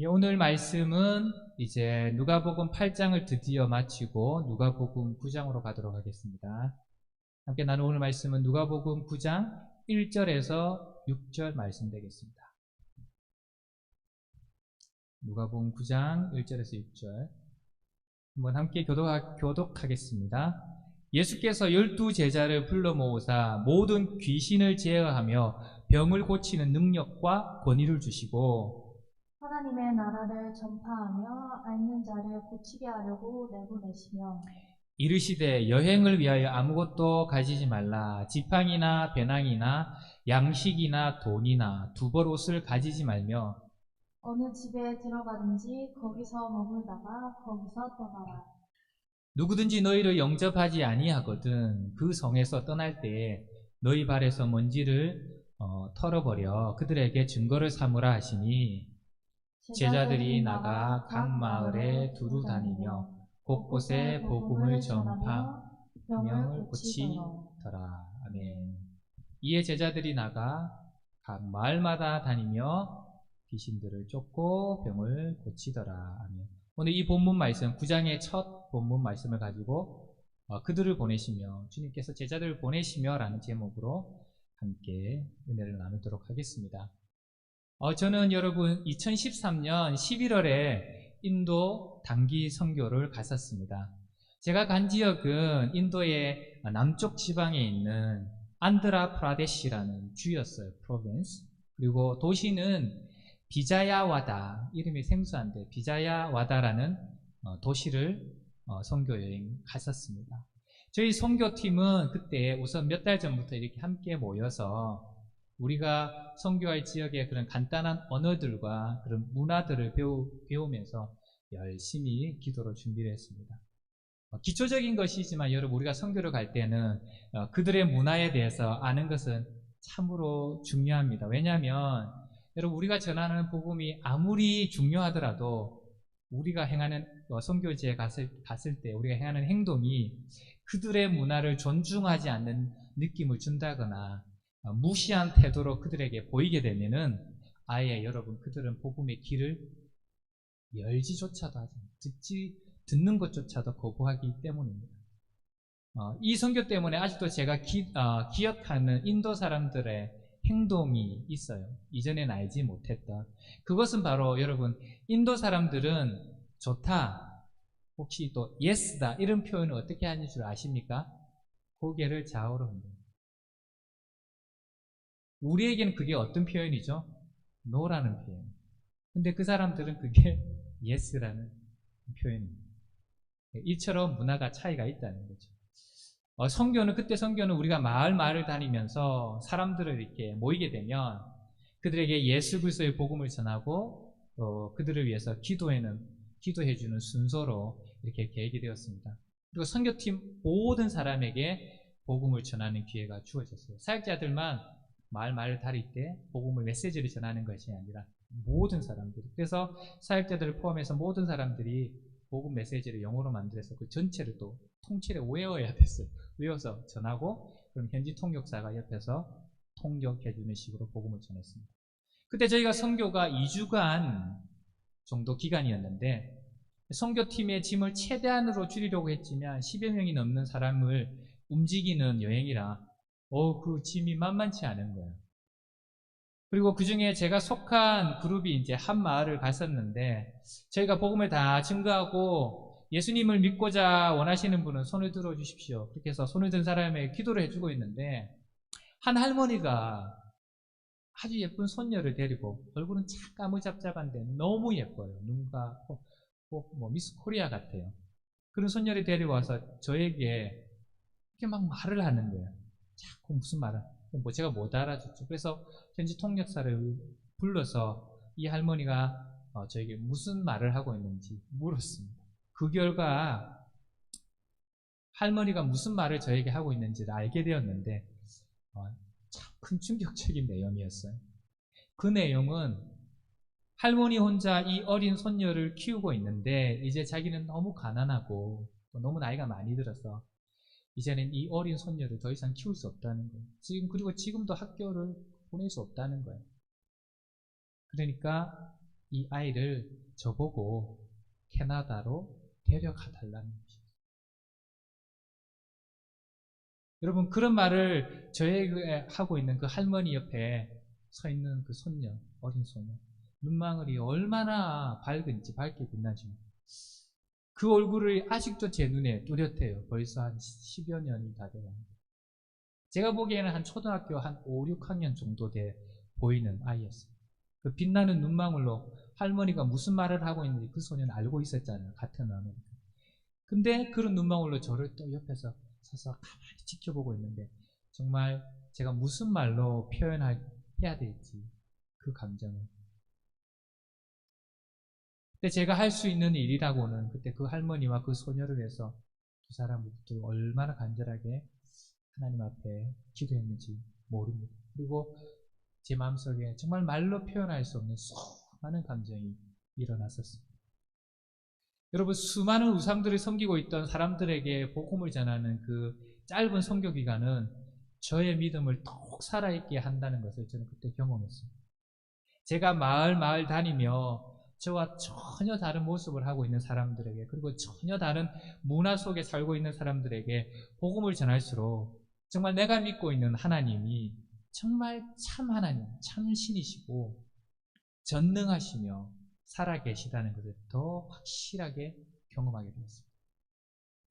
오늘 말씀은 이제 누가복음 8장을 드디어 마치고 누가복음 9장으로 가도록 하겠습니다. 함께 나눌 오늘 말씀은 누가복음 9장 1절에서 6절 말씀 되겠습니다. 누가복음 9장 1절에서 6절 한번 함께 교독하겠습니다. 예수께서 12제자를 불러 모으사 모든 귀신을 제어하며 병을 고치는 능력과 권위를 주시고 하나님의 나라를 전파하며 앓는 자를 고치게 하려고 내보내시며 이르시되 여행을 위하여 아무것도 가지지 말라. 지팡이나 배낭이나 양식이나 돈이나 두벌 옷을 가지지 말며 어느 집에 들어가든지 거기서 머물다가 거기서 떠나라. 누구든지 너희를 영접하지 아니하거든 그 성에서 떠날 때에 너희 발에서 먼지를 털어버려 그들에게 증거를 삼으라 하시니 제자들이 나가 각 마을에 두루 다니며 곳곳에 복음을 전파 병을 고치더라. 아멘. 이에 제자들이 나가 각 마을마다 다니며 귀신들을 쫓고 병을 고치더라. 아멘. 오늘 이 본문 말씀 9장의 첫 본문 말씀을 가지고 그들을 보내시며 주님께서 제자들을 보내시며 라는 제목으로 함께 은혜를 나누도록 하겠습니다. 저는 여러분 2013년 11월에 인도 단기 선교를 갔었습니다. 제가 간 지역은 인도의 남쪽 지방에 있는 안드라프라데시라는 주였어요. 프로빈스. 그리고 도시는 비자야와다, 이름이 생소한데 비자야와다라는 도시를 선교 여행 갔었습니다. 저희 선교팀은 그때 우선 몇 달 전부터 이렇게 함께 모여서 우리가 선교할 지역의 그런 간단한 언어들과 그런 문화들을 배우면서 열심히 기도로 준비를 했습니다. 기초적인 것이지만 여러분 우리가 선교를 갈 때는 그들의 문화에 대해서 아는 것은 참으로 중요합니다. 왜냐하면 여러분 우리가 전하는 복음이 아무리 중요하더라도 우리가 행하는 선교지에 갔을 때 우리가 행하는 행동이 그들의 문화를 존중하지 않는 느낌을 준다거나 무시한 태도로 그들에게 보이게 되면은 아예 여러분 그들은 복음의 길을 열지조차도 하지 듣는 것조차도 거부하기 때문입니다. 이 선교 때문에 아직도 제가 기억하는 인도 사람들의 행동이 있어요. 이전엔 알지 못했던. 그것은 바로 여러분 인도 사람들은 좋다, 혹시 또 yes다 이런 표현을 어떻게 하는 줄 아십니까? 고개를 좌우로 흔듭니다. 우리에게는 그게 어떤 표현이죠? no라는 표현. 근데 그 사람들은 그게 yes라는 표현입니다. 이처럼 문화가 차이가 있다는 거죠. 그때 선교는 우리가 마을을 다니면서 사람들을 이렇게 모이게 되면 그들에게 예수 그리스도의 복음을 전하고 그들을 위해서 기도해주는 순서로 이렇게 계획이 되었습니다. 그리고 선교팀 모든 사람에게 복음을 전하는 기회가 주어졌어요. 사역자들만 마을을 다닐 때 복음을 메시지를 전하는 것이 아니라 모든 사람들이. 그래서 사역자들을 포함해서 모든 사람들이 복음 메시지를 영어로 만들어서 그 전체를 또 통째로 외워야 됐어요. 외워서 전하고 그럼 현지 통역사가 옆에서 통역해주는 식으로 복음을 전했습니다. 그때 저희가 선교가 2주간 정도 기간이었는데 선교팀의 짐을 최대한으로 줄이려고 했지만 10여 명이 넘는 사람을 움직이는 여행이라 그 짐이 만만치 않은 거예요. 그리고 그 중에 제가 속한 그룹이 이제 한 마을을 갔었는데 저희가 복음을 다 증거하고 예수님을 믿고자 원하시는 분은 손을 들어 주십시오. 그렇게 해서 손을 든 사람에게 기도를 해주고 있는데 한 할머니가 아주 예쁜 손녀를 데리고 얼굴은 참 까무잡잡한데 너무 예뻐요. 눈과 꼭 미스 코리아 같아요. 그런 손녀를 데리고와서 저에게 이렇게 막 말을 하는 거예요. 자꾸 무슨 말을. 제가 못 알아듣죠. 그래서 현지 통역사를 불러서 이 할머니가 저에게 무슨 말을 하고 있는지 물었습니다. 그 결과 할머니가 무슨 말을 저에게 하고 있는지를 알게 되었는데 참 큰 충격적인 내용이었어요. 그 내용은 할머니 혼자 이 어린 손녀를 키우고 있는데 이제 자기는 너무 가난하고 너무 나이가 많이 들어서 이제는 이 어린 손녀를 더 이상 키울 수 없다는 거예요. 그리고 지금도 학교를 보낼 수 없다는 거예요. 그러니까 이 아이를 저보고 캐나다로 데려가 달라는 것입니다. 여러분, 그런 말을 저에게 하고 있는 그 할머니 옆에 서 있는 그 손녀, 어린 소녀, 눈망울이 얼마나 밝은지, 밝게 빛나지. 그 얼굴이 아직도 제 눈에 뚜렷해요. 벌써 한 10여 년이 다 돼요. 제가 보기에는 한 초등학교 한 5, 6학년 정도 돼 보이는 아이였어요. 그 빛나는 눈망울로 할머니가 무슨 말을 하고 있는지 그 소녀는 알고 있었잖아요. 같은 언어니까. 근데 그런 눈망울로 저를 또 옆에서 서서 가만히 지켜보고 있는데 정말 제가 무슨 말로 표현해야 될지 그 감정을. 근데 제가 할 수 있는 일이라고는 그때 그 할머니와 그 소녀를 위해서 두 사람을 얼마나 간절하게 하나님 앞에 기도했는지 모릅니다. 그리고 제 마음속에 정말 말로 표현할 수 없는 수많은 감정이 일어났었습니다. 여러분, 수많은 우상들을 섬기고 있던 사람들에게 복음을 전하는 그 짧은 선교 기간은 저의 믿음을 더욱 살아있게 한다는 것을 저는 그때 경험했습니다. 제가 마을 다니며 저와 전혀 다른 모습을 하고 있는 사람들에게, 그리고 전혀 다른 문화 속에 살고 있는 사람들에게 복음을 전할수록 정말 내가 믿고 있는 하나님이 정말 참 하나님, 참 신이시고 전능하시며 살아계시다는 것을 더 확실하게 경험하게 되었습니다.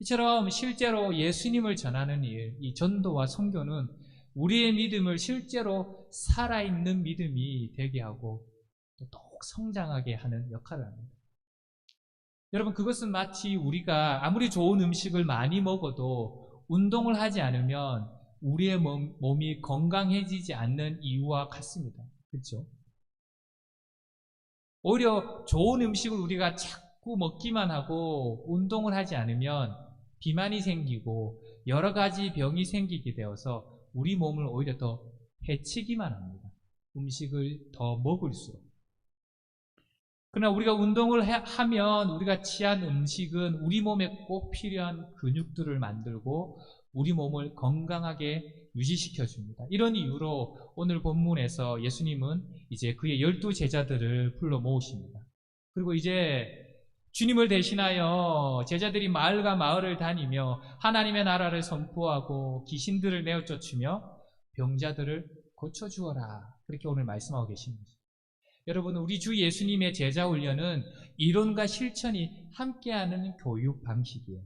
이처럼 실제로 예수님을 전하는 일, 이 전도와 선교는 우리의 믿음을 실제로 살아있는 믿음이 되게 하고 또 더욱 성장하게 하는 역할을 합니다. 여러분, 그것은 마치 우리가 아무리 좋은 음식을 많이 먹어도 운동을 하지 않으면 우리의 몸이 건강해지지 않는 이유와 같습니다. 그렇죠? 오히려 좋은 음식을 우리가 자꾸 먹기만 하고 운동을 하지 않으면 비만이 생기고 여러 가지 병이 생기게 되어서 우리 몸을 오히려 더 해치기만 합니다. 음식을 더 먹을수록. 그러나 우리가 운동을 하면 우리가 취한 음식은 우리 몸에 꼭 필요한 근육들을 만들고 우리 몸을 건강하게 유지시켜 줍니다. 이런 이유로 오늘 본문에서 예수님은 이제 그의 12제자들을 불러 모으십니다. 그리고 이제 주님을 대신하여 제자들이 마을과 마을을 다니며 하나님의 나라를 선포하고 귀신들을 내어 쫓으며 병자들을 고쳐주어라. 그렇게 오늘 말씀하고 계십니다. 여러분, 우리 주 예수님의 제자 훈련은 이론과 실천이 함께하는 교육 방식이에요.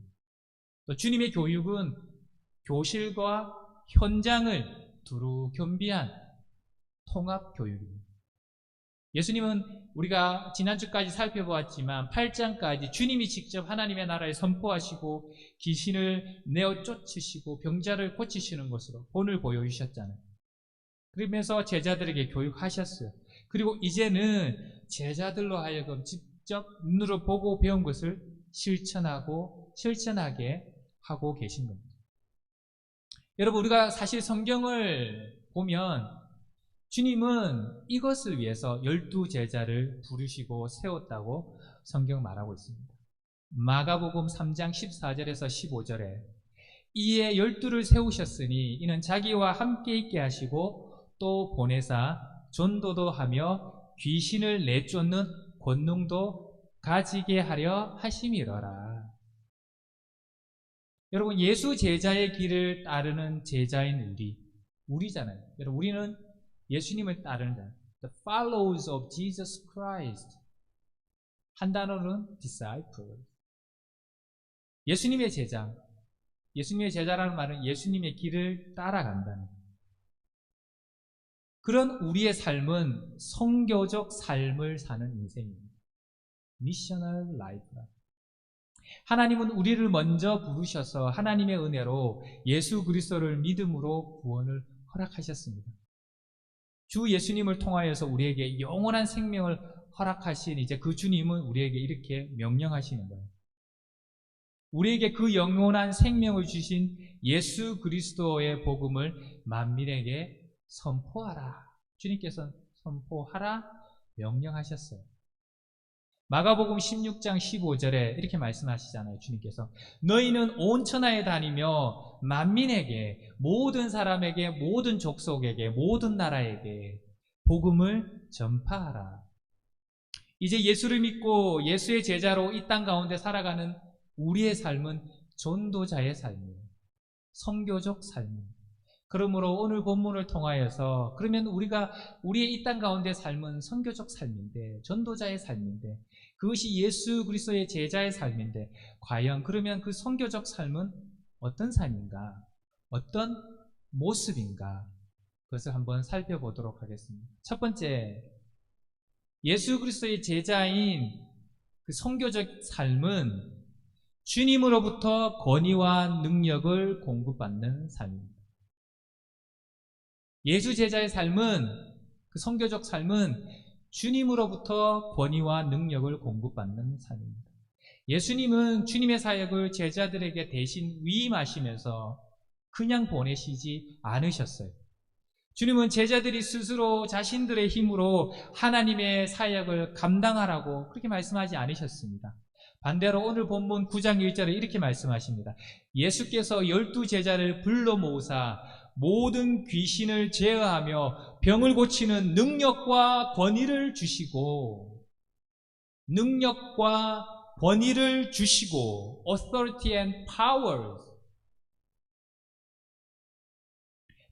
또 주님의 교육은 교실과 현장을 두루 겸비한 통합 교육입니다. 예수님은 우리가 지난주까지 살펴보았지만 8장까지 주님이 직접 하나님의 나라를 선포하시고 귀신을 내어 쫓으시고 병자를 고치시는 것으로 본을 보여주셨잖아요. 그러면서 제자들에게 교육하셨어요. 그리고 이제는 제자들로 하여금 직접 눈으로 보고 배운 것을 실천하게 하고 계신 겁니다. 여러분, 우리가 사실 성경을 보면 주님은 이것을 위해서 12제자를 부르시고 세웠다고 성경 말하고 있습니다. 마가복음 3장 14절에서 15절에 이에 12를 세우셨으니 이는 자기와 함께 있게 하시고 또 보내사 전도도 하며 귀신을 내쫓는 권능도 가지게 하려 하심이러라. 여러분, 예수 제자의 길을 따르는 제자인 우리잖아요. 여러분, 우리는 예수님을 따르는 자, the followers of Jesus Christ. 한 단어는 disciple. 예수님의 제자. 예수님의 제자라는 말은 예수님의 길을 따라간다는 거예요. 그런 우리의 삶은 선교적 삶을 사는 인생입니다. 미셔널 라이프. 하나님은 우리를 먼저 부르셔서 하나님의 은혜로 예수 그리스도를 믿음으로 구원을 허락하셨습니다. 주 예수님을 통하여서 우리에게 영원한 생명을 허락하신 이제 그 주님은 우리에게 이렇게 명령하시는 거예요. 우리에게 그 영원한 생명을 주신 예수 그리스도의 복음을 만민에게 선포하라. 주님께서 선포하라 명령하셨어요. 마가복음 16장 15절에 이렇게 말씀하시잖아요. 주님께서 너희는 온 천하에 다니며 만민에게, 모든 사람에게, 모든 족속에게, 모든 나라에게 복음을 전파하라. 이제 예수를 믿고 예수의 제자로 이 땅 가운데 살아가는 우리의 삶은 전도자의 삶이에요. 선교적 삶입니다. 그러므로 오늘 본문을 통하여서 그러면 우리의 이 땅 가운데 삶은 선교적 삶인데, 전도자의 삶인데, 그것이 예수 그리스도의 제자의 삶인데, 과연 그러면 그 선교적 삶은 어떤 삶인가? 어떤 모습인가? 그것을 한번 살펴보도록 하겠습니다. 첫 번째, 예수 그리스도의 제자인 그 선교적 삶은 주님으로부터 권위와 능력을 공급받는 삶입니다. 예수 제자의 삶은, 그 선교적 삶은 주님으로부터 권위와 능력을 공급받는 삶입니다. 예수님은 주님의 사역을 제자들에게 대신 위임하시면서 그냥 보내시지 않으셨어요. 주님은 제자들이 스스로 자신들의 힘으로 하나님의 사역을 감당하라고 그렇게 말씀하지 않으셨습니다. 반대로 오늘 본문 9장 1절에 이렇게 말씀하십니다. 예수께서 12 제자를 불러 모으사 모든 귀신을 제어하며 병을 고치는 능력과 권위를 주시고, 능력과 권위를 주시고, authority and powers.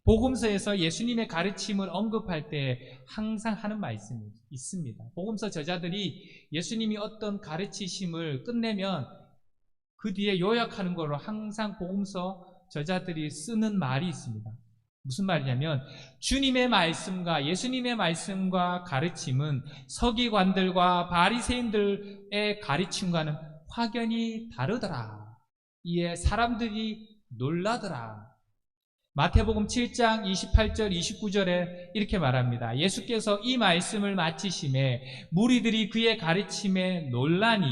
복음서에서 예수님의 가르침을 언급할 때 항상 하는 말씀이 있습니다. 복음서 저자들이 예수님이 어떤 가르치심을 끝내면 그 뒤에 요약하는 걸로 항상 복음서 저자들이 쓰는 말이 있습니다. 무슨 말이냐면, 주님의 말씀과 예수님의 말씀과 가르침은 서기관들과 바리새인들의 가르침과는 확연히 다르더라. 이에 사람들이 놀라더라. 마태복음 7장 28절 29절에 이렇게 말합니다. 예수께서 이 말씀을 마치심에 무리들이 그의 가르침에 놀라니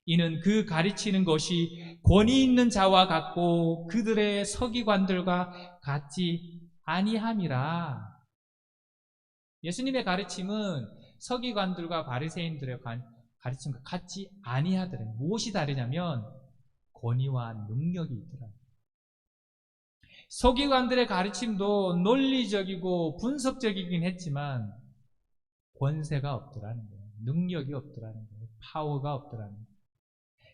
이는 그 가르치는 것이 권위 있는 자와 같고 그들의 서기관들과 같지 아니함이라. 예수님의 가르침은 서기관들과 바리새인들의 가르침과 같지 아니하더라. 무엇이 다르냐면 권위와 능력이 있더라. 서기관들의 가르침도 논리적이고 분석적이긴 했지만 권세가 없더라는 거예요. 능력이 없더라는 거예요. 파워가 없더라는 거예요.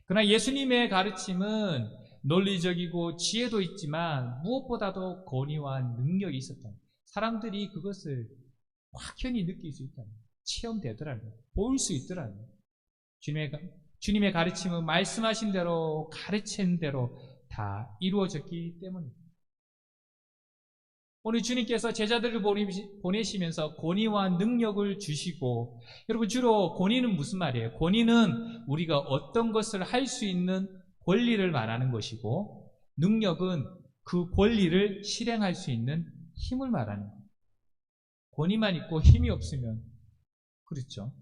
그러나 예수님의 가르침은 논리적이고 지혜도 있지만 무엇보다도 권위와 능력이 있었다. 사람들이 그것을 확연히 느낄 수 있다. 체험되더라는 거예요. 보일 수 있더라는 거예요. 주님의 가르침은 말씀하신 대로 가르친 대로 다 이루어졌기 때문입니다. 오늘 주님께서 제자들을 보내시면서 권위와 능력을 주시고, 여러분 주로 권위는 무슨 말이에요? 권위는 우리가 어떤 것을 할 수 있는 권리를 말하는 것이고, 능력은 그 권리를 실행할 수 있는 힘을 말하는 거예요. 권위만 있고 힘이 없으면, 그렇죠?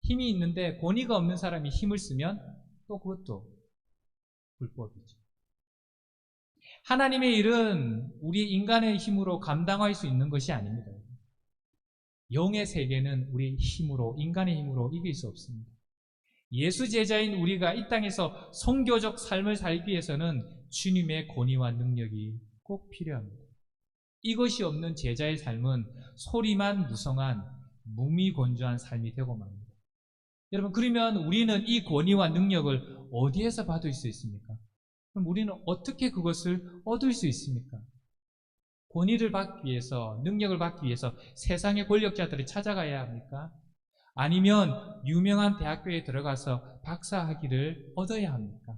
힘이 있는데 권위가 없는 사람이 힘을 쓰면 또 그것도 불법이죠. 하나님의 일은 우리 인간의 힘으로 감당할 수 있는 것이 아닙니다. 영의 세계는 우리의 힘으로, 인간의 힘으로 이길 수 없습니다. 예수 제자인 우리가 이 땅에서 선교적 삶을 살기 위해서는 주님의 권위와 능력이 꼭 필요합니다. 이것이 없는 제자의 삶은 소리만 무성한 무미건조한 삶이 되고 맙니다. 여러분, 그러면 우리는 이 권위와 능력을 어디에서 받을 수 있습니까? 그럼 우리는 어떻게 그것을 얻을 수 있습니까? 권위를 받기 위해서, 능력을 받기 위해서 세상의 권력자들을 찾아가야 합니까? 아니면 유명한 대학교에 들어가서 박사학위를 얻어야 합니까?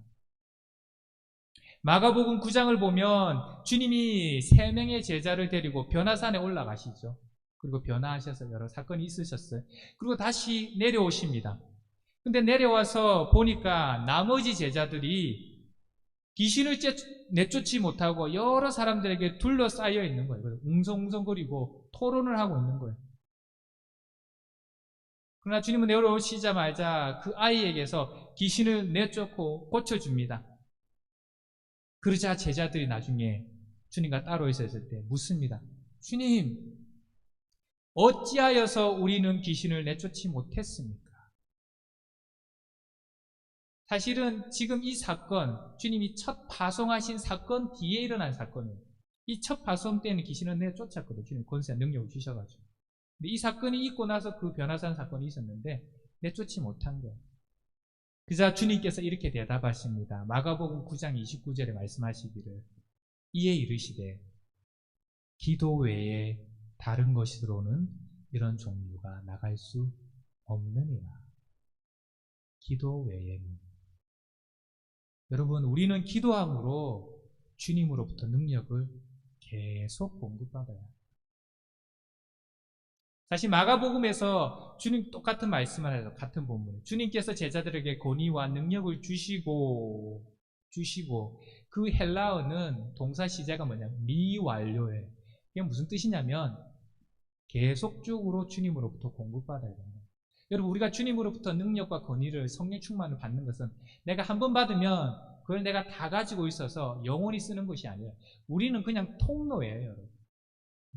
마가복음 9장을 보면 주님이 3명의 제자를 데리고 변화산에 올라가시죠. 그리고 변화하셔서 여러 사건이 있으셨어요. 그리고 다시 내려오십니다. 근데 내려와서 보니까 나머지 제자들이 귀신을 내쫓지 못하고 여러 사람들에게 둘러싸여 있는 거예요. 웅성웅성거리고 토론을 하고 있는 거예요. 그러나 주님은 내려오시자마자 그 아이에게서 귀신을 내쫓고 고쳐줍니다. 그러자 제자들이 나중에 주님과 따로 있었을 때 묻습니다. 주님, 어찌하여서 우리는 귀신을 내쫓지 못했습니까? 사실은 지금 이 사건, 주님이 첫 파송하신 사건 뒤에 일어난 사건이에요. 이 첫 파송 때는 귀신을 내쫓았거든요. 주님 권세와 능력을 주셔가지고. 근데 이 사건이 있고 나서 그 변화산 사건이 있었는데, 내쫓지 못한 거예요. 그자 주님께서 이렇게 대답하십니다. 마가복음 9장 29절에 말씀하시기를 이에 이르시되 기도 외에 다른 것으로는 이런 종류가 나갈 수 없느니라. 기도 외에는. 여러분, 우리는 기도함으로 주님으로부터 능력을 계속 공급받아요. 사실 마가복음에서 주님 똑같은 말씀을 해요. 같은 본문에 주님께서 제자들에게 권위와 능력을 주시고 그 헬라어는 동사 시제가 뭐냐면 미완료예요. 이게 무슨 뜻이냐면 계속적으로 주님으로부터 공급받아야 됩니다. 여러분, 우리가 주님으로부터 능력과 권위를 성령 충만을 받는 것은 내가 한 번 받으면 그걸 내가 다 가지고 있어서 영원히 쓰는 것이 아니에요. 우리는 그냥 통로예요, 여러분.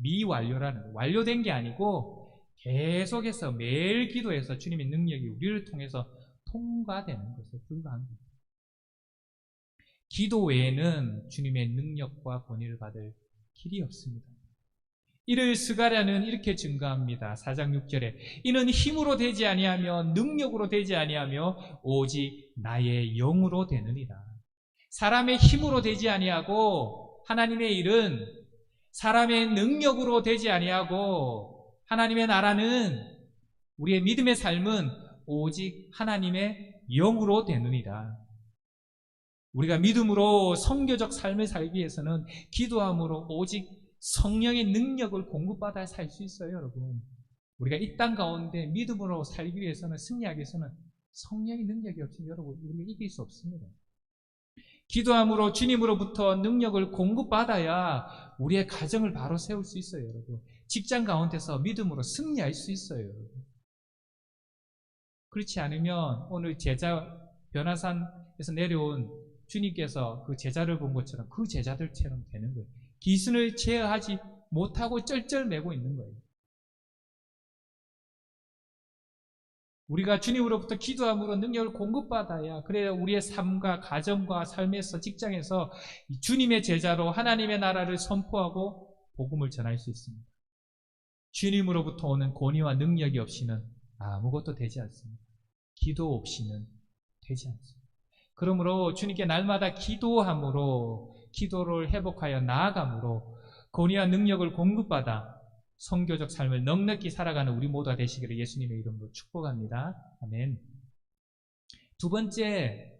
미완료라는, 완료된 게 아니고 계속해서 매일 기도해서 주님의 능력이 우리를 통해서 통과되는 것에 불과한 겁니다. 기도 외에는 주님의 능력과 권위를 받을 길이 없습니다. 이를 스가랴는 이렇게 증거합니다. 4장 6절에 이는 힘으로 되지 아니하며 능력으로 되지 아니하며 오직 나의 영으로 되느니라. 사람의 힘으로 되지 아니하고 하나님의 일은 사람의 능력으로 되지 아니하고 하나님의 나라는 우리의 믿음의 삶은 오직 하나님의 영으로 되느니라. 우리가 믿음으로 선교적 삶을 살기 위해서는 기도함으로 오직 성령의 능력을 공급받아 살 수 있어요, 여러분. 우리가 이 땅 가운데 믿음으로 살기 위해서는, 승리하기 위해서는 성령의 능력이 없으면 여러분, 우리가 이길 수 없습니다. 기도함으로 주님으로부터 능력을 공급받아야 우리의 가정을 바로 세울 수 있어요, 여러분. 직장 가운데서 믿음으로 승리할 수 있어요, 여러분. 그렇지 않으면 오늘 제자 변화산에서 내려온 주님께서 그 제자를 본 것처럼 그 제자들처럼 되는 거예요. 기순을 제어하지 못하고 쩔쩔매고 있는 거예요. 우리가 주님으로부터 기도함으로 능력을 공급받아야, 그래야 우리의 삶과 가정과 삶에서, 직장에서 주님의 제자로 하나님의 나라를 선포하고 복음을 전할 수 있습니다. 주님으로부터 오는 권위와 능력이 없이는 아무것도 되지 않습니다. 기도 없이는 되지 않습니다. 그러므로 주님께 날마다 기도함으로, 기도를 회복하여 나아감으로 권위와 능력을 공급받아 선교적 삶을 넉넉히 살아가는 우리 모두가 되시기를 예수님의 이름으로 축복합니다. 아멘. 두 번째,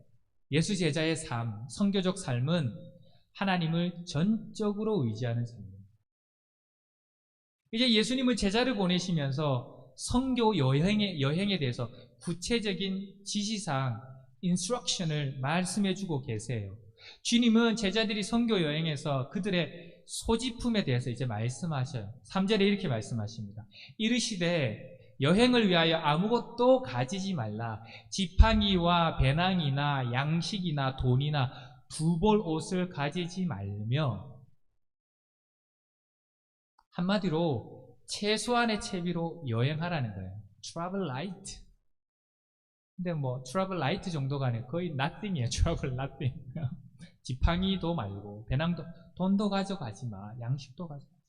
예수 제자의 삶, 선교적 삶은 하나님을 전적으로 의지하는 삶입니다. 이제 예수님은 제자를 보내시면서 선교 여행에 대해서 구체적인 지시사항, 인스트럭션을 말씀해주고 계세요. 주님은 제자들이 선교 여행에서 그들의 소지품에 대해서 이제 말씀하셔요. 3절에 이렇게 말씀하십니다. 이르시되 여행을 위하여 아무것도 가지지 말라. 지팡이와 배낭이나 양식이나 돈이나 두 벌 옷을 가지지 말며, 한마디로 최소한의 채비로 여행하라는 거예요. Travel light. 근데 뭐 travel light 정도가 아니고 거의 nothing이에요. travel nothing. 지팡이도 말고 배낭도, 돈도 가져가지 마, 양식도 가져가지 마.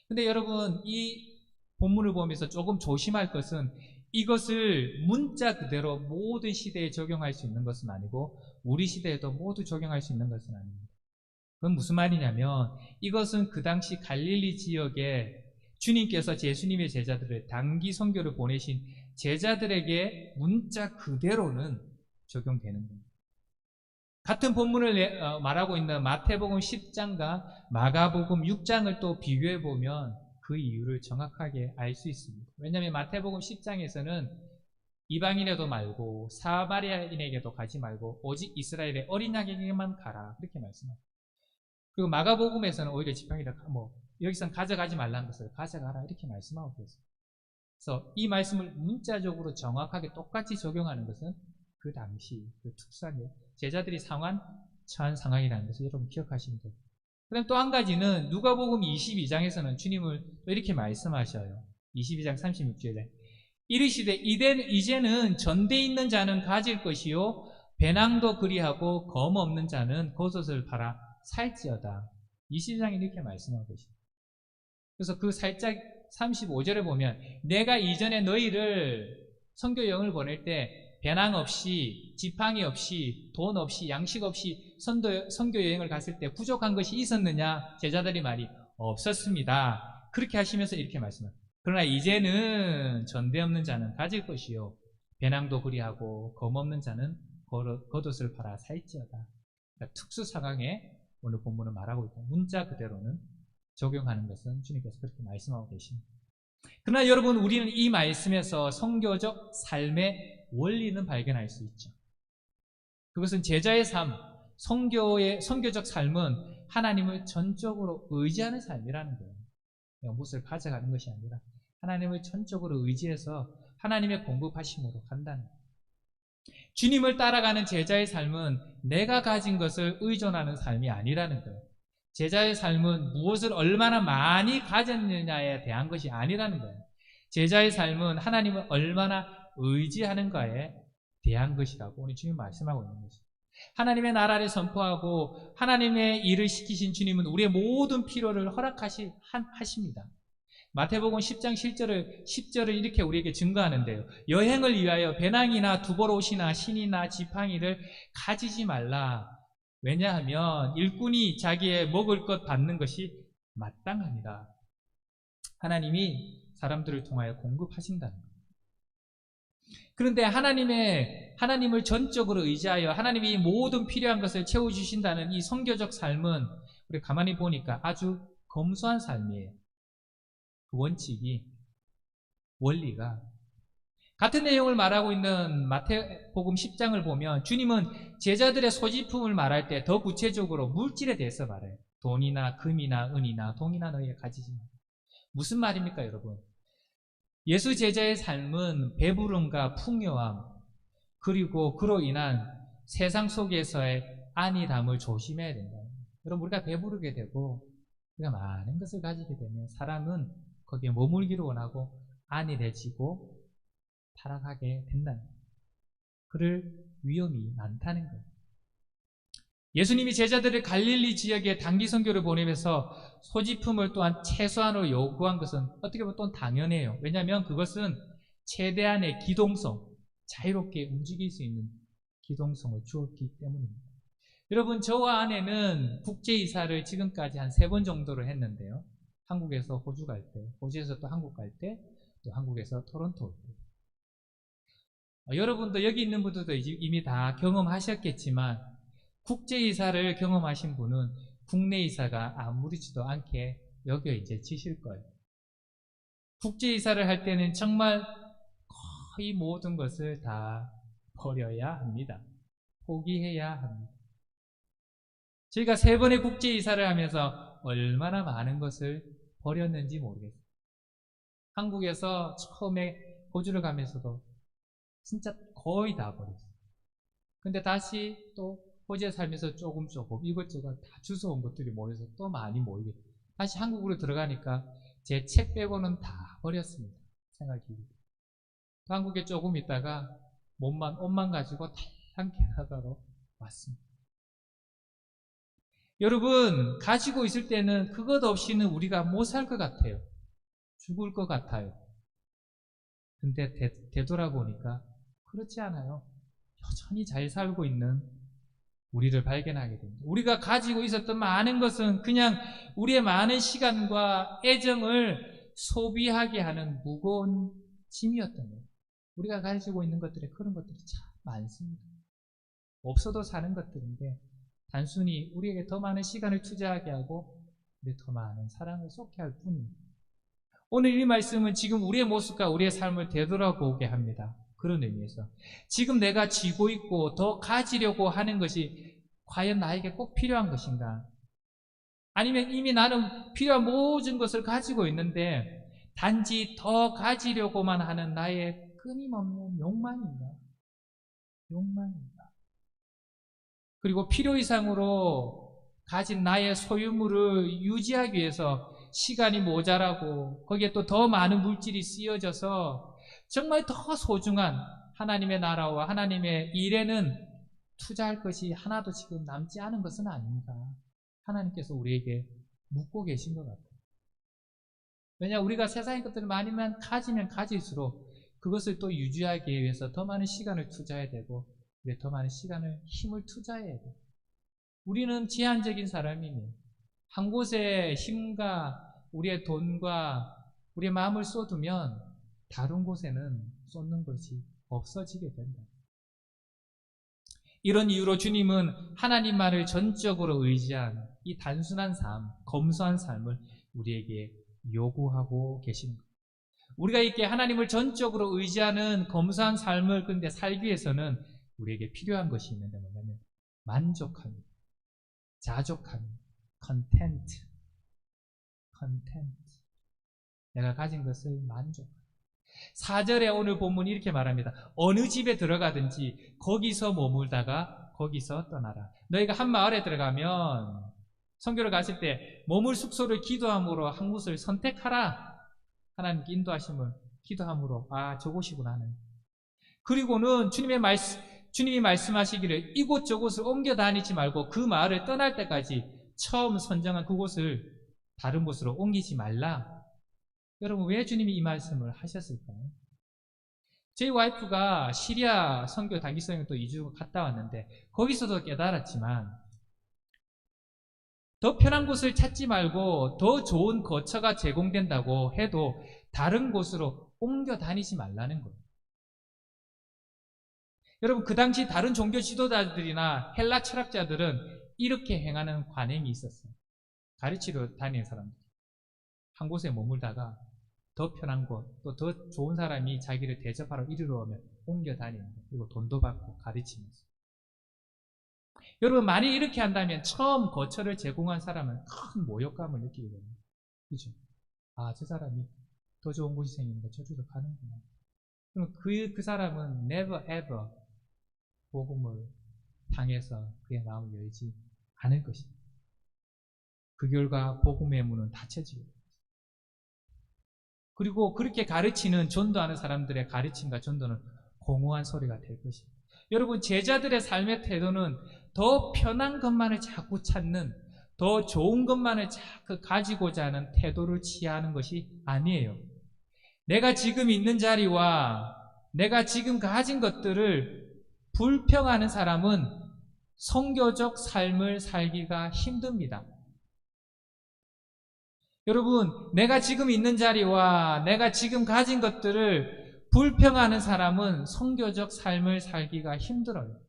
근데 여러분, 이 본문을 보면서 조금 조심할 것은, 이것을 문자 그대로 모든 시대에 적용할 수 있는 것은 아니고 우리 시대에도 모두 적용할 수 있는 것은 아닙니다. 그건 무슨 말이냐면, 이것은 그 당시 갈릴리 지역에 주님께서 예수님의 제자들을 단기 선교를 보내신 제자들에게 문자 그대로는 적용되는 겁니다. 같은 본문을 말하고 있는 마태복음 10장과 마가복음 6장을 또 비교해 보면 그 이유를 정확하게 알 수 있습니다. 왜냐하면 마태복음 10장에서는 이방인에도 말고 사마리아인에게도 가지 말고 오직 이스라엘의 어린 양에게만 가라, 그렇게 말씀합니다. 그리고 마가복음에서는 오히려 지팡이를 여기서는 가져가지 말라는 것을 가져가라, 이렇게 말씀하고 계세요. 그래서 이 말씀을 문자적으로 정확하게 똑같이 적용하는 것은 그 당시 그 특수한 제자들이 처한 상황이라는 것을 여러분 기억하시면 됩니다. 그다음 또 한 가지는 누가복음 22장에서는 주님을 또 이렇게 말씀하셔요. 22장 36절에 이르시되 이제는 전대 있는 자는 가질 것이요 배낭도 그리하고 검 없는 자는 겉옷을 팔아 살지어다. 22장에 이렇게 말씀하고 계십니다. 그래서 그 살짝 35절에 보면 내가 이전에 너희를 선교 여행을 보낼 때 배낭 없이, 지팡이 없이, 돈 없이, 양식 없이 선교 여행을 갔을 때 부족한 것이 있었느냐? 제자들이 말이 없었습니다. 그렇게 하시면서 이렇게 말씀합니다. 그러나 이제는 전대 없는 자는 가질 것이요, 배낭도 그리하고 검 없는 자는 겉옷을 팔아 살지어다. 그러니까 특수 상황에 오늘 본문은 말하고 있고, 문자 그대로는 적용하는 것은 주님께서 그렇게 말씀하고 계십니다. 그러나 여러분, 우리는 이 말씀에서 선교적 삶의 원리는 발견할 수 있죠. 그것은 제자의 삶, 선교적 삶은 하나님을 전적으로 의지하는 삶이라는 거예요. 무엇을 가져가는 것이 아니라 하나님을 전적으로 의지해서 하나님의 공급하심으로 간다는 거예요. 주님을 따라가는 제자의 삶은 내가 가진 것을 의존하는 삶이 아니라는 거예요. 제자의 삶은 무엇을 얼마나 많이 가졌느냐에 대한 것이 아니라는 거예요. 제자의 삶은 하나님을 얼마나 의지하는가에 대한 것이라고 오늘 주님 말씀하고 있는 것이죠. 하나님의 나라를 선포하고 하나님의 일을 시키신 주님은 우리의 모든 필요를 허락하십니다. 마태복음 10장 10절을 이렇게 우리에게 증거하는데요. 여행을 위하여 배낭이나 두벌옷이나 신이나 지팡이를 가지지 말라. 왜냐하면 일꾼이 자기의 먹을 것 받는 것이 마땅합니다. 하나님이 사람들을 통하여 공급하신다는 거예요. 그런데 하나님을 전적으로 의지하여 하나님이 모든 필요한 것을 채워주신다는 이 선교적 삶은 우리 가만히 보니까 아주 검소한 삶이에요. 그 원리가 같은 내용을 말하고 있는 마태복음 10장을 보면 주님은 제자들의 소지품을 말할 때 더 구체적으로 물질에 대해서 말해요. 돈이나 금이나 은이나 동이나 너희가 가지지 마. 무슨 말입니까, 여러분? 예수 제자의 삶은 배부름과 풍요함, 그리고 그로 인한 세상 속에서의 안일함을 조심해야 된다. 여러분, 우리가 배부르게 되고 우리가 많은 것을 가지게 되면 사람은 거기에 머물기를 원하고 안일해지고 타락하게 된다는 거예요. 그럴 위험이 많다는 거예요. 예수님이 제자들을 갈릴리 지역에 단기 선교를 보내면서 소지품을 또한 최소한으로 요구한 것은 어떻게 보면 또 당연해요. 왜냐하면 그것은 최대한의 기동성, 자유롭게 움직일 수 있는 기동성을 주었기 때문입니다. 여러분, 저와 아내는 국제이사를 지금까지 한 3번 정도를 했는데요. 한국에서 호주 갈 때, 호주에서 또 한국 갈 때, 또 한국에서 토론토 올 때. 여러분도 여기 있는 분들도 이미 다 경험하셨겠지만 국제이사를 경험하신 분은 국내이사가 아무렇지도 않게 여겨지실 거예요. 국제이사를 할 때는 정말 거의 모든 것을 다 버려야 합니다. 포기해야 합니다. 저희가 3번의 국제이사를 하면서 얼마나 많은 것을 버렸는지 모르겠어요. 한국에서 처음에 호주를 가면서도 진짜 거의 다 버렸어요. 근데 다시 또 호주에 살면서 조금 이것저것 다 주워온 것들이 모여서 또 많이 모이게 돼요. 다시 한국으로 들어가니까 제 책 빼고는 다 버렸습니다. 생활 기록. 또 한국에 조금 있다가 옷만 가지고 달랑 캐나다로 왔습니다. 여러분, 가지고 있을 때는 그것 없이는 우리가 못 살 것 같아요. 죽을 것 같아요. 근데 되돌아보니까 그렇지 않아요. 여전히 잘 살고 있는 우리를 발견하게 됩니다. 우리가 가지고 있었던 많은 것은 그냥 우리의 많은 시간과 애정을 소비하게 하는 무거운 짐이었던 거예요. 우리가 가지고 있는 것들에 그런 것들이 참 많습니다. 없어도 사는 것들인데 단순히 우리에게 더 많은 시간을 투자하게 하고 더 많은 사랑을 쏟게 할 뿐입니다. 오늘 이 말씀은 지금 우리의 모습과 우리의 삶을 되돌아보게 합니다. 그런 의미에서 지금 내가 쥐고 있고 더 가지려고 하는 것이 과연 나에게 꼭 필요한 것인가? 아니면 이미 나는 필요한 모든 것을 가지고 있는데 단지 더 가지려고만 하는 나의 끊임없는 욕망인가? 그리고 필요 이상으로 가진 나의 소유물을 유지하기 위해서 시간이 모자라고 거기에 또 더 많은 물질이 쓰여져서 정말 더 소중한 하나님의 나라와 하나님의 일에는 투자할 것이 하나도 지금 남지 않은 것은 아닌가. 하나님께서 우리에게 묻고 계신 것 같아요. 왜냐, 우리가 세상의 것들을 많이만 가지면 가질수록 그것을 또 유지하기 위해서 더 많은 시간을 투자해야 되고 더 많은 시간을 힘을 투자해야 돼. 우리는 제한적인 사람이니 한 곳에 힘과 우리의 돈과 우리의 마음을 쏟으면 다른 곳에는 쏟는 것이 없어지게 된다. 이런 이유로 주님은 하나님만을 전적으로 의지한 이 단순한 삶, 검소한 삶을 우리에게 요구하고 계십니다. 우리가 이렇게 하나님을 전적으로 의지하는 검소한 삶을 근데 살기 위해서는 우리에게 필요한 것이 있는데 뭐냐면 만족함, 자족함, content. 내가 가진 것을 만족. 4절에 오늘 본문이 이렇게 말합니다. 어느 집에 들어가든지 거기서 머물다가 거기서 떠나라. 너희가 한 마을에 들어가면 선교를 갔을 때 머물 숙소를 기도함으로 한 곳을 선택하라. 하나님께 인도하심을 기도함으로 저곳이구나 하는. 그리고는 주님이 말씀하시기를 이곳 저곳을 옮겨 다니지 말고 그 마을을 떠날 때까지 처음 선정한 그곳을 다른 곳으로 옮기지 말라. 여러분 왜 주님이 이 말씀을 하셨을까요? 저희 와이프가 시리아 선교 단기선교 또 2주 갔다 왔는데 거기서도 깨달았지만 더 편한 곳을 찾지 말고 더 좋은 거처가 제공된다고 해도 다른 곳으로 옮겨 다니지 말라는 거예요. 여러분 그 당시 다른 종교 지도자들이나 헬라 철학자들은 이렇게 행하는 관행이 있었어요. 가르치러 다니는 사람들. 한 곳에 머물다가 더 편한 곳, 또 더 좋은 사람이 자기를 대접하러 이르러 오면 옮겨 다니는 거. 그리고 돈도 받고 가르치면서. 여러분 만약 이렇게 한다면 처음 거처를 제공한 사람은 큰 모욕감을 느끼게 됩니다. 그죠? 저 사람이 더 좋은 곳이 생기니까 저쪽으로 가는구나. 그럼 그 사람은 never ever 복음을 당해서 그의 마음을 열지 않을 것입니다. 그 결과 복음의 문은 닫혀지게 됩니다. 그리고 그렇게 가르치는 전도하는 사람들의 가르침과 전도는 공허한 소리가 될 것입니다. 여러분 제자들의 삶의 태도는 더 편한 것만을 자꾸 찾는 더 좋은 것만을 자꾸 가지고자 하는 태도를 취하는 것이 아니에요. 내가 지금 있는 자리와 내가 지금 가진 것들을 불평하는 사람은 선교적 삶을 살기가 힘듭니다. 여러분, 내가 지금 있는 자리와 내가 지금 가진 것들을 불평하는 사람은 선교적 삶을 살기가 힘들어요.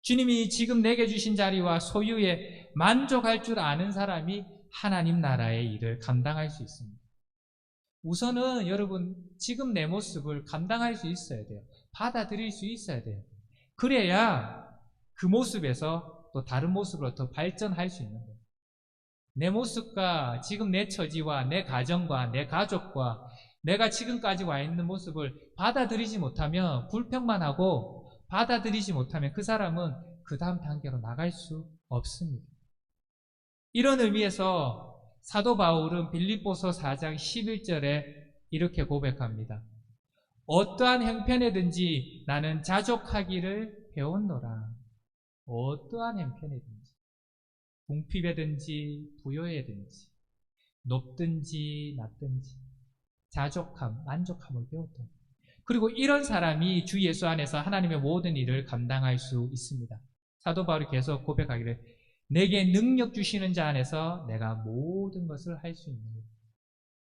주님이 지금 내게 주신 자리와 소유에 만족할 줄 아는 사람이 하나님 나라의 일을 감당할 수 있습니다. 우선은 여러분, 지금 내 모습을 감당할 수 있어야 돼요. 받아들일 수 있어야 돼요. 그래야 그 모습에서 또 다른 모습으로 더 발전할 수 있는 거예요. 내 모습과 지금 내 처지와 내 가정과 내 가족과 내가 지금까지 와 있는 모습을 받아들이지 못하면 불평만 하고 받아들이지 못하면 그 사람은 그 다음 단계로 나갈 수 없습니다. 이런 의미에서 사도 바울은 빌립보서 4장 11절에 이렇게 고백합니다. 어떠한 형편에든지 나는 자족하기를 배웠노라. 어떠한 형편에든지 궁핍에든지 부요에든지 높든지 낮든지 자족함, 만족함을 배웠다. 그리고 이런 사람이 주 예수 안에서 하나님의 모든 일을 감당할 수 있습니다. 사도 바울이 계속 고백하기를 내게 능력 주시는 자 안에서 내가 모든 것을 할 수 있는 것.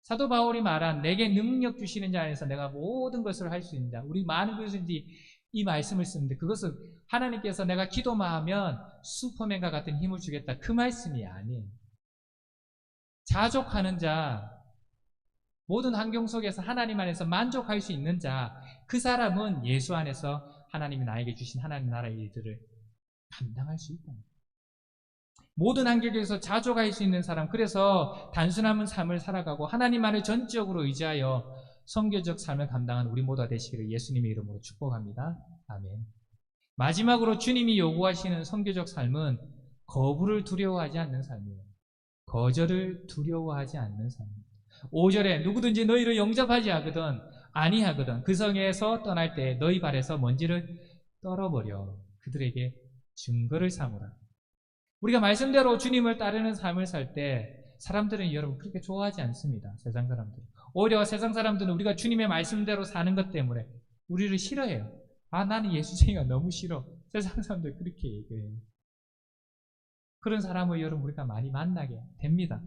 사도 바울이 말한 내게 능력 주시는 자 안에서 내가 모든 것을 할 수 있다. 우리 많은 교수들이 이 말씀을 쓰는데 그것은 하나님께서 내가 기도만 하면 슈퍼맨과 같은 힘을 주겠다. 그 말씀이 아니에요. 자족하는 자, 모든 환경 속에서 하나님 안에서 만족할 수 있는 자, 그 사람은 예수 안에서 하나님이 나에게 주신 하나님 나라의 일들을 감당할 수 있다. 모든 환경에서 자족할 수 있는 사람, 그래서 단순한 삶을 살아가고 하나님만을 전적으로 의지하여 선교적 삶을 감당하는 우리 모두가 되시기를 예수님의 이름으로 축복합니다. 아멘. 마지막으로 주님이 요구하시는 선교적 삶은 거부를 두려워하지 않는 삶이에요. 거절을 두려워하지 않는 삶입니다. 5절에 누구든지 너희를 영접하지 아니하거든 그 성에서 떠날 때 너희 발에서 먼지를 떨어버려 그들에게 증거를 삼으라. 우리가 말씀대로 주님을 따르는 삶을 살 때 사람들은 여러분 그렇게 좋아하지 않습니다. 세상 사람들은. 오히려 세상 사람들은 우리가 주님의 말씀대로 사는 것 때문에 우리를 싫어해요. 나는 예수쟁이가 너무 싫어. 세상 사람들 그렇게 얘기해요. 그런 사람을 여러분 우리가 많이 만나게 됩니다.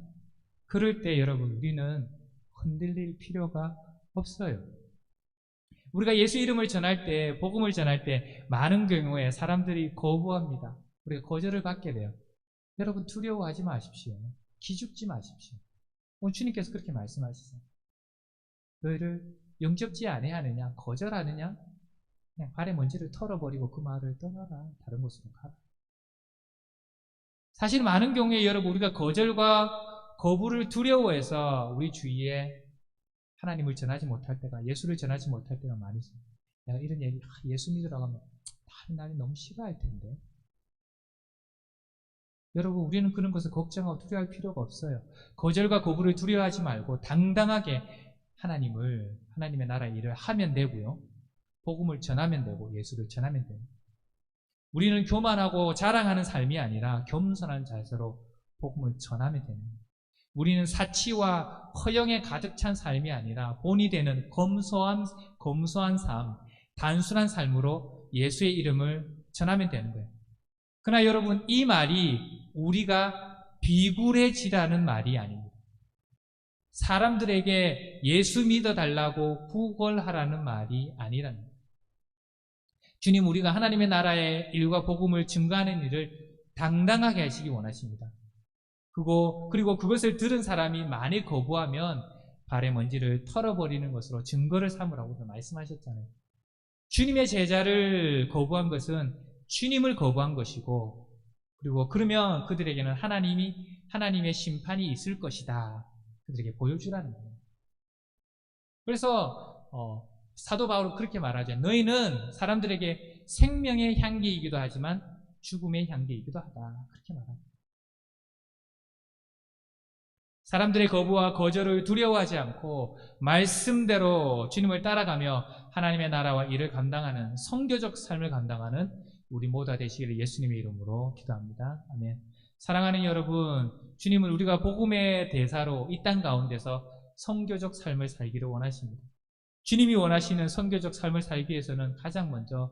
그럴 때 여러분 우리는 흔들릴 필요가 없어요. 우리가 예수 이름을 전할 때, 복음을 전할 때 많은 경우에 사람들이 거부합니다. 우리가 거절을 받게 돼요. 여러분 두려워하지 마십시오. 기죽지 마십시오. 오늘 주님께서 그렇게 말씀하시죠. 너희를 영접지 아니하느냐, 거절하느냐, 그냥 발에 먼지를 털어버리고 그 마을을 떠나라. 다른 곳으로 가라. 사실 많은 경우에 여러분 우리가 거절과 거부를 두려워해서 우리 주위에 하나님을 전하지 못할 때가, 예수를 전하지 못할 때가 많이 있어요. 내가 이런 얘기, 예수 믿으라고 하면 다른 날이 너무 싫어할 텐데. 여러분 우리는 그런 것을 걱정하고 두려워할 필요가 없어요. 거절과 거부를 두려워하지 말고 당당하게 하나님의 나라의 일을 하면 되고요. 복음을 전하면 되고 예수를 전하면 돼요. 우리는 교만하고 자랑하는 삶이 아니라 겸손한 자세로 복음을 전하면 됩니다. 우리는 사치와 허영에 가득 찬 삶이 아니라 본이 되는 검소한 삶, 단순한 삶으로 예수의 이름을 전하면 되는 거예요. 그러나 여러분 이 말이 우리가 비굴해지라는 말이 아닙니다. 사람들에게 예수 믿어달라고 구걸하라는 말이 아니라는 거예요. 주님 우리가 하나님의 나라의 일과 복음을 증거하는 일을 당당하게 하시기 원하십니다. 그리고 그것을 들은 사람이 많이 거부하면 발의 먼지를 털어버리는 것으로 증거를 삼으라고 말씀하셨잖아요. 주님의 제자를 거부한 것은 주님을 거부한 것이고, 그리고 그러면 그들에게는 하나님의 심판이 있을 것이다. 그들에게 보여주라는 거예요. 그래서 사도 바울은 그렇게 말하죠. 너희는 사람들에게 생명의 향기이기도 하지만 죽음의 향기이기도 하다. 그렇게 말합니다. 사람들의 거부와 거절을 두려워하지 않고 말씀대로 주님을 따라가며 하나님의 나라와 일을 감당하는 성교적 삶을 감당하는 우리 모두가 되시기를 예수님의 이름으로 기도합니다. 아멘. 사랑하는 여러분, 주님은 우리가 복음의 대사로 이 땅 가운데서 성교적 삶을 살기를 원하십니다. 주님이 원하시는 성교적 삶을 살기 위해서는 가장 먼저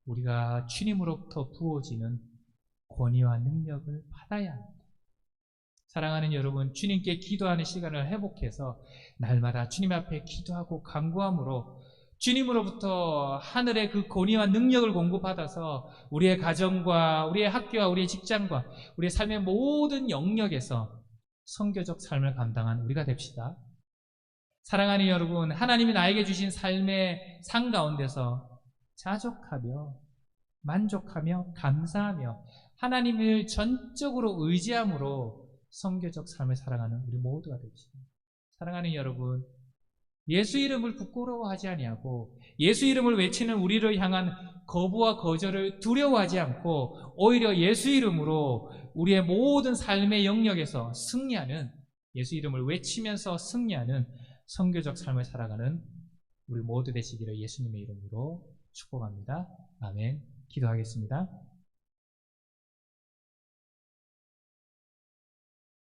우리가 주님으로부터 부어지는 권위와 능력을 받아야 합니다. 사랑하는 여러분, 주님께 기도하는 시간을 회복해서 날마다 주님 앞에 기도하고 간구함으로 주님으로부터 하늘의 그 권위와 능력을 공급받아서 우리의 가정과 우리의 학교와 우리의 직장과 우리의 삶의 모든 영역에서 성교적 삶을 감당한 우리가 됩시다. 사랑하는 여러분, 하나님이 나에게 주신 삶의 상 가운데서 자족하며 만족하며 감사하며 하나님을 전적으로 의지함으로 성교적 삶을 살아가는 우리 모두가 됩시다. 사랑하는 여러분, 예수 이름을 부끄러워하지 아니하고 예수 이름을 외치는 우리를 향한 거부와 거절을 두려워하지 않고 오히려 예수 이름으로 우리의 모든 삶의 영역에서 승리하는, 예수 이름을 외치면서 승리하는 성교적 삶을 살아가는 우리 모두 되시기를 예수님의 이름으로 축복합니다. 아멘. 기도하겠습니다.